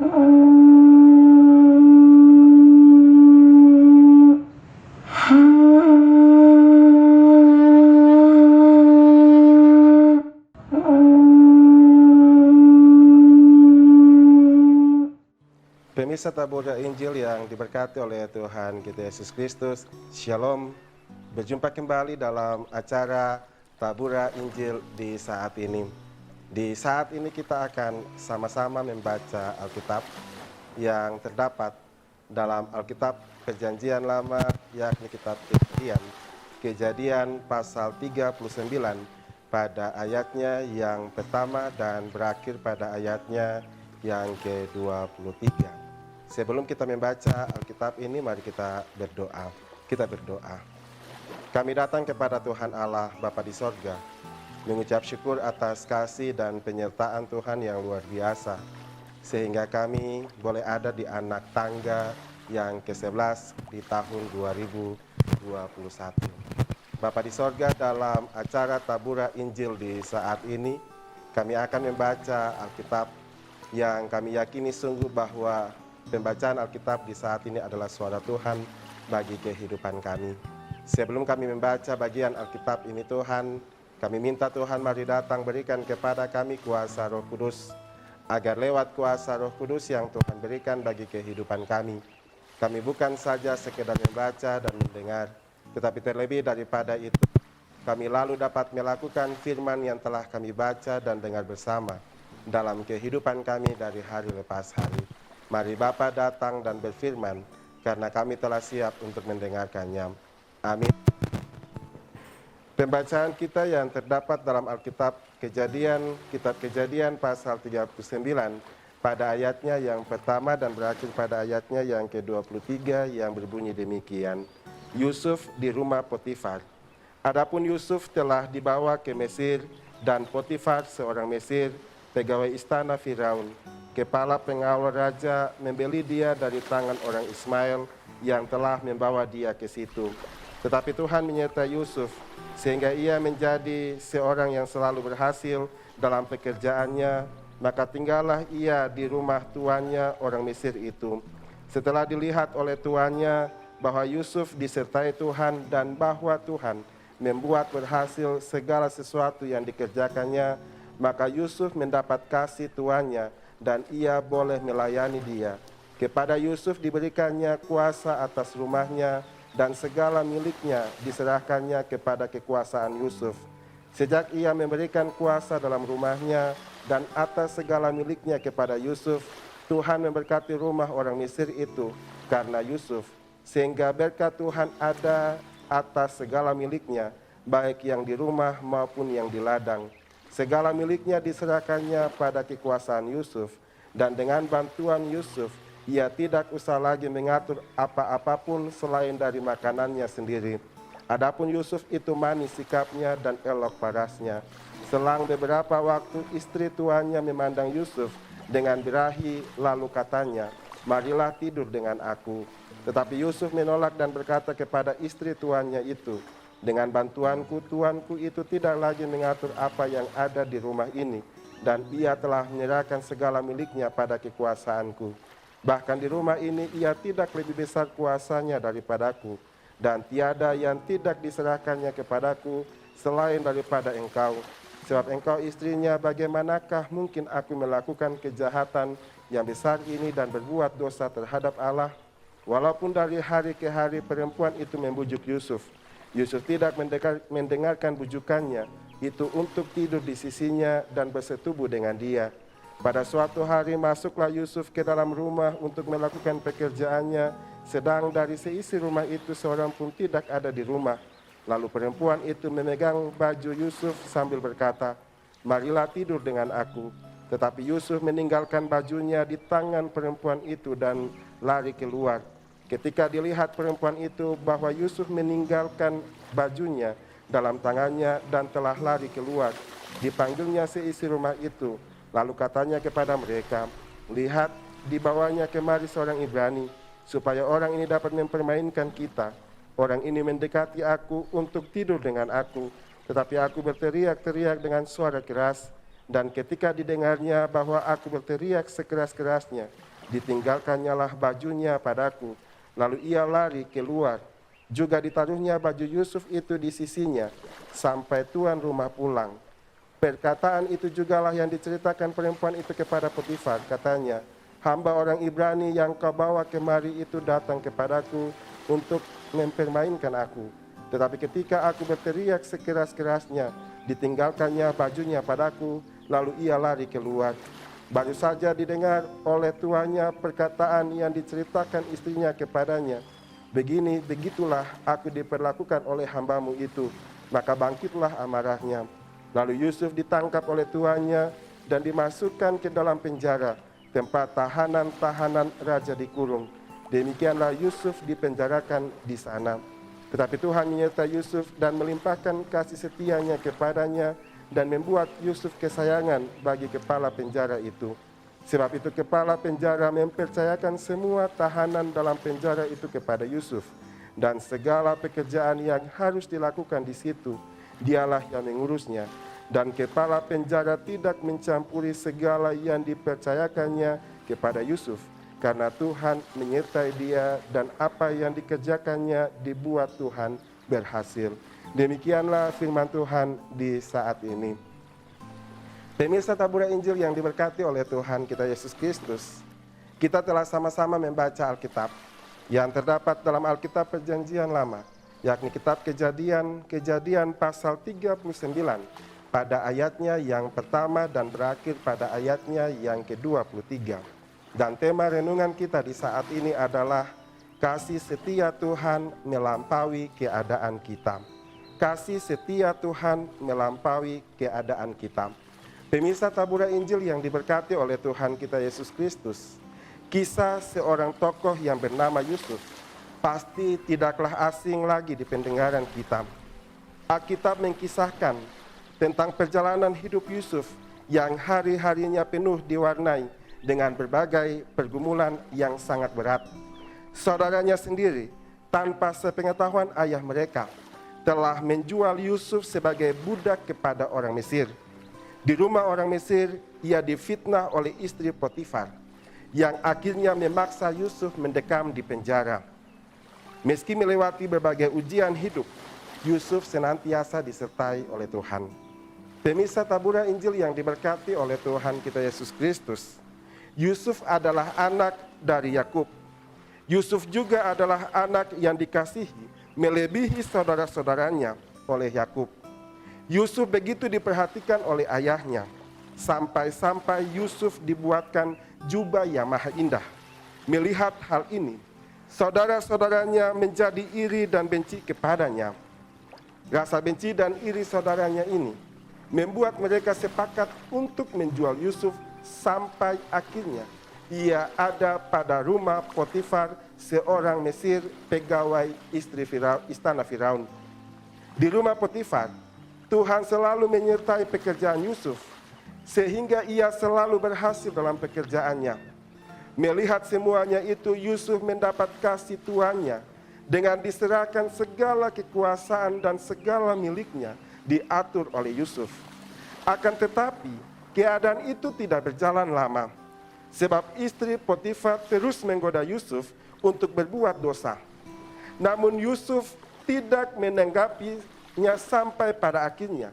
Pemirsa Tabura Injil yang diberkati oleh Tuhan kita Yesus Kristus, Shalom. Berjumpa kembali dalam acara Tabura Injil di saat ini. Di saat ini kita akan sama-sama membaca Alkitab yang terdapat dalam Alkitab Perjanjian Lama, yakni kitab Kejadian pasal 39 pada ayatnya yang pertama dan berakhir pada ayatnya yang ke-23. Sebelum kita membaca Alkitab ini, mari kita berdoa. Kita berdoa. Kami datang kepada Tuhan Allah Bapa di sorga, mengucap syukur atas kasih dan penyertaan Tuhan yang luar biasa, sehingga kami boleh ada di anak tangga yang ke-11 di tahun 2021. Bapa di sorga, dalam acara Tabura Injil di saat ini, kami akan membaca Alkitab yang kami yakini sungguh bahwa pembacaan Alkitab di saat ini adalah suara Tuhan bagi kehidupan kami. Sebelum kami membaca bagian Alkitab ini Tuhan, kami minta Tuhan mari datang berikan kepada kami kuasa Roh Kudus, agar lewat kuasa Roh Kudus yang Tuhan berikan bagi kehidupan kami, kami bukan saja sekedar membaca dan mendengar, tetapi terlebih daripada itu, kami lalu dapat melakukan firman yang telah kami baca dan dengar bersama dalam kehidupan kami dari hari lepas hari. Mari Bapa datang dan berfirman, karena kami telah siap untuk mendengarkannya. Amin. Pembacaan kita yang terdapat dalam Alkitab Kitab Kejadian pasal 39 pada ayatnya yang pertama dan berakhir pada ayatnya yang ke-23 yang berbunyi demikian. Yusuf di rumah Potifar. Adapun Yusuf telah dibawa ke Mesir, dan Potifar seorang Mesir, pegawai istana Firaun, kepala pengawal raja, membeli dia dari tangan orang Ismail yang telah membawa dia ke situ. Tetapi Tuhan menyertai Yusuf, sehingga ia menjadi seorang yang selalu berhasil dalam pekerjaannya, maka tinggallah ia di rumah tuannya orang Mesir itu. Setelah dilihat oleh tuannya bahwa Yusuf disertai Tuhan dan bahwa Tuhan membuat berhasil segala sesuatu yang dikerjakannya, maka Yusuf mendapat kasih tuannya dan ia boleh melayani dia. Kepada Yusuf diberikannya kuasa atas rumahnya, dan segala miliknya diserahkannya kepada kekuasaan Yusuf. Sejak ia memberikan kuasa dalam rumahnya dan atas segala miliknya kepada Yusuf, Tuhan memberkati rumah orang Mesir itu karena Yusuf, sehingga berkat Tuhan ada atas segala miliknya, baik yang di rumah maupun yang di ladang. Segala miliknya diserahkannya pada kekuasaan Yusuf, dan dengan bantuan Yusuf, ia tidak usah lagi mengatur apa-apapun selain dari makanannya sendiri. Adapun Yusuf itu manis sikapnya dan elok parasnya. Selang beberapa waktu istri tuannya memandang Yusuf dengan birahi, lalu katanya, "Marilah tidur dengan aku." Tetapi Yusuf menolak dan berkata kepada istri tuannya itu, "Dengan bantuanku, tuanku itu tidak lagi mengatur apa yang ada di rumah ini, dan ia telah menyerahkan segala miliknya pada kekuasaanku. Bahkan di rumah ini ia tidak lebih besar kuasanya daripadaku, dan tiada yang tidak diserahkannya kepadaku selain daripada engkau. Sebab engkau istrinya, bagaimanakah mungkin aku melakukan kejahatan yang besar ini dan berbuat dosa terhadap Allah?" Walaupun dari hari ke hari perempuan itu membujuk Yusuf, Yusuf tidak mendengarkan bujukannya itu untuk tidur di sisinya dan bersetubuh dengan dia. Pada suatu hari masuklah Yusuf ke dalam rumah untuk melakukan pekerjaannya, sedang dari seisi rumah itu seorang pun tidak ada di rumah. Lalu perempuan itu memegang baju Yusuf sambil berkata, "Marilah tidur dengan aku." Tetapi Yusuf meninggalkan bajunya di tangan perempuan itu dan lari keluar. Ketika dilihat perempuan itu bahwa Yusuf meninggalkan bajunya dalam tangannya dan telah lari keluar, dipanggilnya seisi rumah itu. Lalu katanya kepada mereka, "Lihat, dibawanya kemari seorang Ibrani, supaya orang ini dapat mempermainkan kita. Orang ini mendekati aku untuk tidur dengan aku, tetapi aku berteriak-teriak dengan suara keras. Dan ketika didengarnya bahwa aku berteriak sekeras-kerasnya, Ditinggalkannya lah bajunya padaku, lalu ia lari keluar. Juga ditaruhnya baju Yusuf itu di sisinya, sampai tuan rumah pulang. Perkataan itu jugalah yang diceritakan perempuan itu kepada Potifar, katanya, hamba orang Ibrani yang kau bawa kemari itu datang kepadaku untuk mempermainkan aku. Tetapi ketika aku berteriak sekeras-kerasnya, ditinggalkannya bajunya padaku, lalu ia lari keluar. Baru saja didengar oleh tuannya perkataan yang diceritakan istrinya kepadanya. Begitulah aku diperlakukan oleh hambamu itu. Maka bangkitlah amarahnya. Lalu Yusuf ditangkap oleh tuannya dan dimasukkan ke dalam penjara, tempat tahanan-tahanan raja dikurung. Demikianlah Yusuf dipenjarakan di sana. Tetapi Tuhan menyertai Yusuf dan melimpahkan kasih setianya kepadanya, dan membuat Yusuf kesayangan bagi kepala penjara itu. Sebab itu kepala penjara mempercayakan semua tahanan dalam penjara itu kepada Yusuf, dan segala pekerjaan yang harus dilakukan di situ, dialah yang mengurusnya. Dan kepala penjara tidak mencampuri segala yang dipercayakannya kepada Yusuf, karena Tuhan menyertai dia, dan apa yang dikerjakannya dibuat Tuhan berhasil. Demikianlah firman Tuhan di saat ini. Pemirsa Tabura Injil yang diberkati oleh Tuhan kita Yesus Kristus, kita telah sama-sama membaca Alkitab yang terdapat dalam Alkitab Perjanjian Lama, yakni kitab Kejadian pasal 39 pada ayatnya yang pertama dan berakhir pada ayatnya yang ke-23. Dan tema renungan kita di saat ini adalah kasih setia Tuhan melampaui keadaan kita. Kasih setia Tuhan melampaui keadaan kita. Pemirsa Tabura Injil yang diberkati oleh Tuhan kita Yesus Kristus, kisah seorang tokoh yang bernama Yusuf pasti tidaklah asing lagi di pendengaran kita. Alkitab mengkisahkan tentang perjalanan hidup Yusuf yang hari-harinya penuh diwarnai dengan berbagai pergumulan yang sangat berat. Saudaranya sendiri, tanpa sepengetahuan ayah mereka, telah menjual Yusuf sebagai budak kepada orang Mesir. Di rumah orang Mesir, ia difitnah oleh istri Potifar, yang akhirnya memaksa Yusuf mendekam di penjara. Meski melewati berbagai ujian hidup, Yusuf senantiasa disertai oleh Tuhan. Pemirsa Tabura Injil yang diberkati oleh Tuhan kita Yesus Kristus, Yusuf adalah anak dari Yakub. Yusuf juga adalah anak yang dikasihi melebihi saudara-saudaranya oleh Yakub. Yusuf begitu diperhatikan oleh ayahnya, sampai-sampai Yusuf dibuatkan jubah yang maha indah. Melihat hal ini, saudara-saudaranya menjadi iri dan benci kepadanya. Rasa benci dan iri saudaranya ini membuat mereka sepakat untuk menjual Yusuf, sampai akhirnya ia ada pada rumah Potifar, seorang Mesir, pegawai istana Firaun. Di rumah Potifar, Tuhan selalu menyertai pekerjaan Yusuf, sehingga ia selalu berhasil dalam pekerjaannya. Melihat semuanya itu, Yusuf mendapat kasih tuannya, dengan diserahkan segala kekuasaan dan segala miliknya diatur oleh Yusuf. Akan tetapi, keadaan itu tidak berjalan lama, sebab istri Potifar terus menggoda Yusuf untuk berbuat dosa. Namun Yusuf tidak menanggapinya sampai pada akhirnya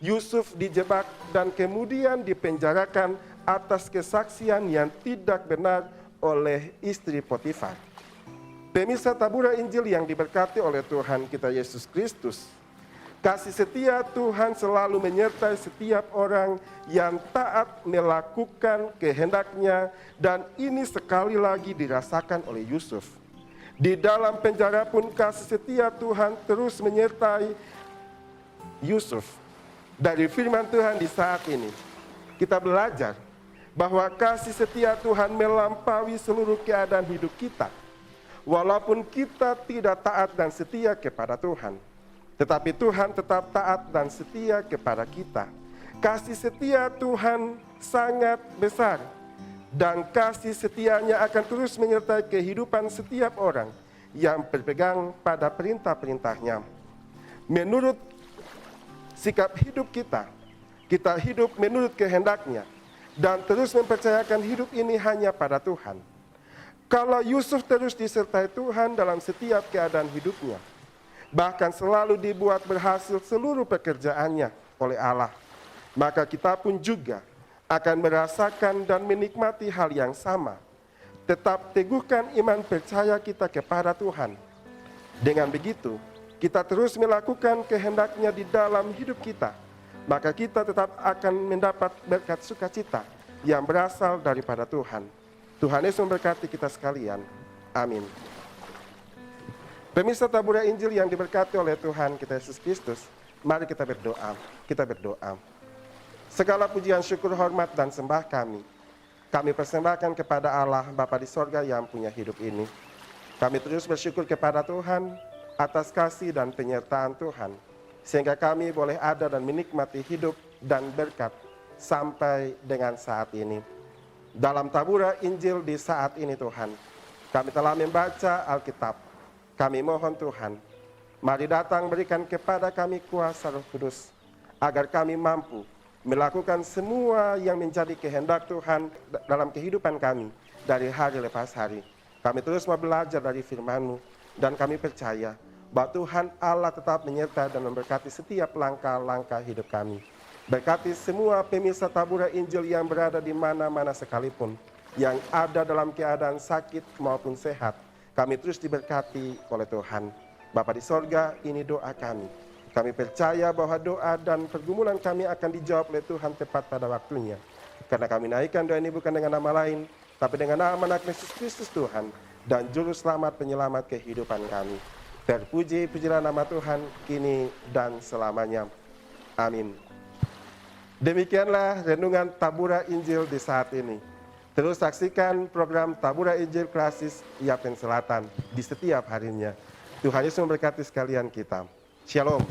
Yusuf dijebak dan kemudian dipenjarakan atas kesaksian yang tidak benar oleh istri Potifar. Pemirsa Tabura Injil yang diberkati oleh Tuhan kita Yesus Kristus, kasih setia Tuhan selalu menyertai setiap orang yang taat melakukan kehendaknya, dan ini sekali lagi dirasakan oleh Yusuf. Di dalam penjara pun kasih setia Tuhan terus menyertai Yusuf. Dari firman Tuhan di saat ini, kita belajar bahwa kasih setia Tuhan melampaui seluruh keadaan hidup kita. Walaupun kita tidak taat dan setia kepada Tuhan, tetapi Tuhan tetap taat dan setia kepada kita. Kasih setia Tuhan sangat besar, dan kasih setianya akan terus menyertai kehidupan setiap orang yang berpegang pada perintah-perintahnya. Menurut sikap hidup kita, kita hidup menurut kehendaknya, dan terus mempercayakan hidup ini hanya pada Tuhan. Kalau Yusuf terus disertai Tuhan dalam setiap keadaan hidupnya, bahkan selalu dibuat berhasil seluruh pekerjaannya oleh Allah, maka kita pun juga akan merasakan dan menikmati hal yang sama. Tetap teguhkan iman percaya kita kepada Tuhan. Dengan begitu, kita terus melakukan kehendak-Nya di dalam hidup kita, maka kita tetap akan mendapat berkat sukacita yang berasal daripada Tuhan. Tuhan Yesus memberkati kita sekalian. Amin. Pemirsa Tabura Injil yang diberkati oleh Tuhan kita Yesus Kristus, mari kita berdoa. Kita berdoa. Segala pujian, syukur, hormat, dan sembah kami persembahkan kepada Allah Bapa di sorga yang punya hidup ini. Kami terus bersyukur kepada Tuhan atas kasih dan penyertaan Tuhan, sehingga kami boleh ada dan menikmati hidup dan berkat sampai dengan saat ini. Dalam Tabura Injil di saat ini Tuhan, kami telah membaca Alkitab. Kami mohon Tuhan, mari datang berikan kepada kami kuasa Roh Kudus, agar kami mampu melakukan semua yang menjadi kehendak Tuhan dalam kehidupan kami dari hari lepas hari. Kami terus mau belajar dari firman-Mu, dan kami percaya bahwa Tuhan Allah tetap menyertai dan memberkati setiap langkah-langkah hidup kami. Berkati semua pemirsa Tabura Injil yang berada di mana-mana sekalipun, yang ada dalam keadaan sakit maupun sehat. Kami terus diberkati oleh Tuhan. Bapa di sorga, ini doa kami. Kami percaya bahwa doa dan pergumulan kami akan dijawab oleh Tuhan tepat pada waktunya. Karena kami naikkan doa ini bukan dengan nama lain, tapi dengan nama anak Yesus Kristus Tuhan, dan Juru Selamat penyelamat kehidupan kami. Terpuji-pujilah nama Tuhan, kini dan selamanya. Amin. Demikianlah renungan Tabura Injil di saat ini. Terus saksikan program Tabura Injil Klasis Yapen Selatan di setiap harinya. Tuhan Yesus memberkati sekalian kita. Shalom.